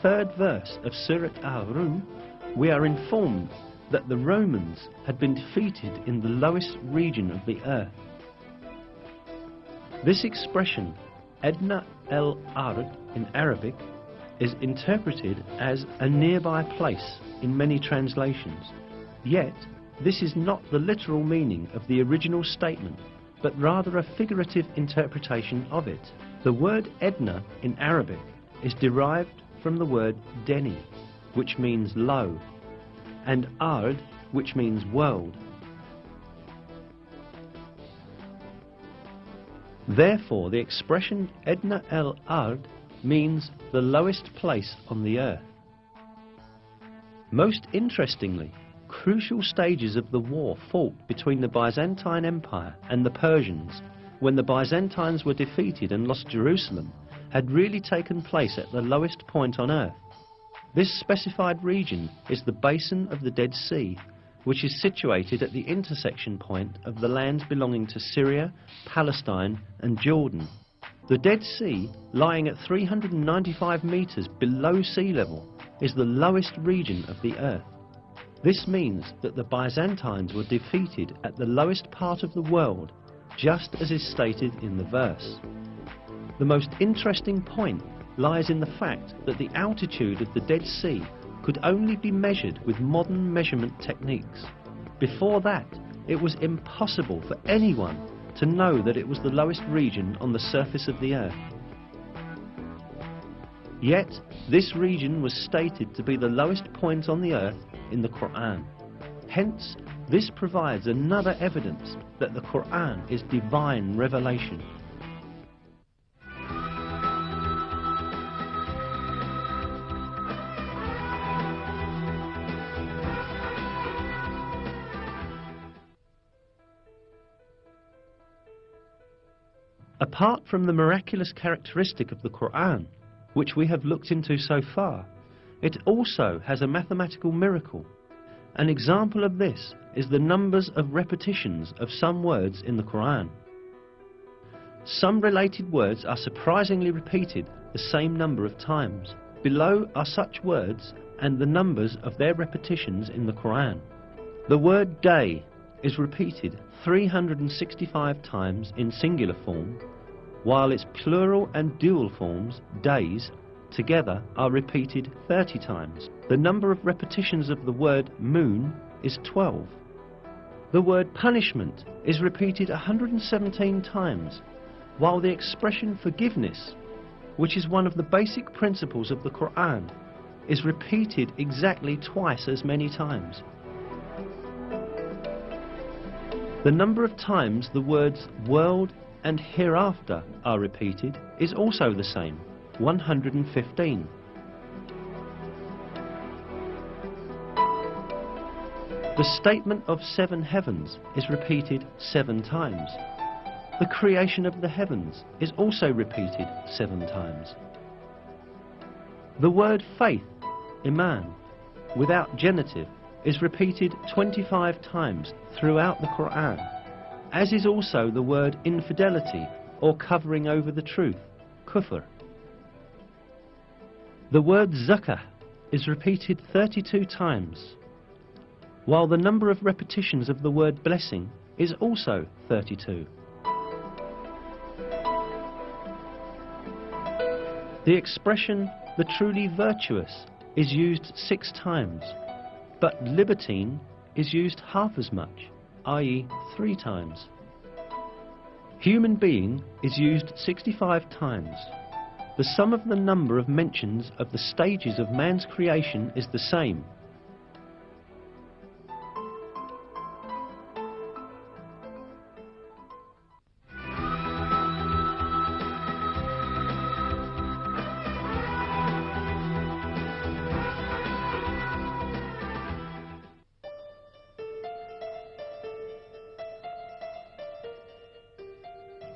3rd verse of Surah Al-Rum, we are informed that the Romans had been defeated in the lowest region of the earth. This expression, Adna al-Ard in Arabic, is interpreted as a nearby place in many translations. Yet, this is not the literal meaning of the original statement, but rather a figurative interpretation of it. The word Edna in Arabic is derived from the word Deni, which means low, and Ard, which means world. Therefore, the expression Edna al-Ard means the lowest place on the earth. Most interestingly, crucial stages of the war fought between the Byzantine Empire and the Persians, when the Byzantines were defeated and lost Jerusalem, had really taken place at the lowest point on earth. This specified region is the basin of the Dead Sea, which is situated at the intersection point of the lands belonging to Syria, Palestine and Jordan. The Dead Sea, lying at 395 meters below sea level, is the lowest region of the earth. This means that the Byzantines were defeated at the lowest part of the world, just as is stated in the verse. The most interesting point lies in the fact that the altitude of the Dead Sea could only be measured with modern measurement techniques. Before that, it was impossible for anyone to know that it was the lowest region on the surface of the earth. Yet, this region was stated to be the lowest point on the earth in the Qur'an. Hence, this provides another evidence that the Qur'an is divine revelation. Apart from the miraculous characteristic of the Qur'an, which we have looked into so far, it also has a mathematical miracle. An example of this is the numbers of repetitions of some words in the Qur'an. Some related words are surprisingly repeated the same number of times. Below are such words and the numbers of their repetitions in the Qur'an. The word day is repeated 365 times in singular form, while its plural and dual forms, days, together are repeated 30 times. The number of repetitions of the word moon is 12. The word punishment is repeated 117 times, while the expression forgiveness, which is one of the basic principles of the Qur'an, is repeated exactly twice as many times. The number of times the words world and hereafter are repeated is also the same, 115. The statement of 7 heavens is repeated 7 times. The creation of the heavens is also repeated 7 times. The word faith, iman, without genitive, is repeated 25 times throughout the Qur'an, as is also the word infidelity or covering over the truth, kufr. The word zakah is repeated 32 times, while the number of repetitions of the word blessing is also 32. The expression the truly virtuous is used 6 times, but libertine is used half as much, i.e. 3 times. Human being is used 65 times. The sum of the number of mentions of the stages of man's creation is the same.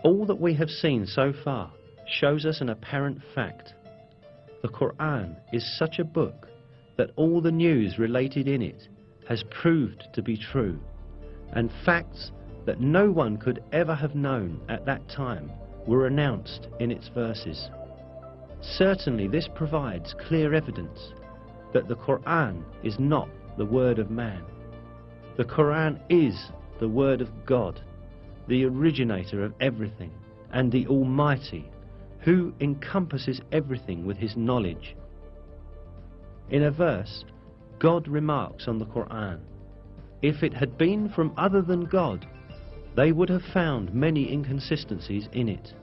All that we have seen so far shows us an apparent fact. The Qur'an is such a book that all the news related in it has proved to be true, and facts that no one could ever have known at that time were announced in its verses. Certainly this provides clear evidence that the Qur'an is not the word of man. The Qur'an is the word of God, the originator of everything, and the Almighty, who encompasses everything with his knowledge. In a verse, God remarks on the Qur'an, "If it had been from other than God, they would have found many inconsistencies in it."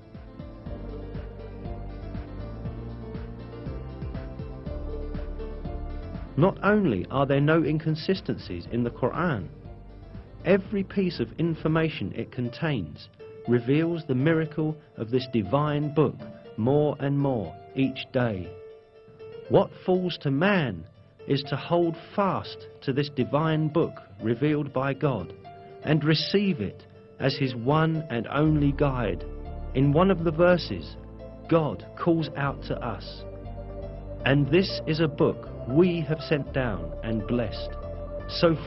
Not only are there no inconsistencies in the Qur'an, every piece of information it contains reveals the miracle of this divine book more and more each day. What falls to man is to hold fast to this divine book revealed by God and receive it as his one and only guide. In one of the verses, God calls out to us, "And this is a book we have sent down and blessed." So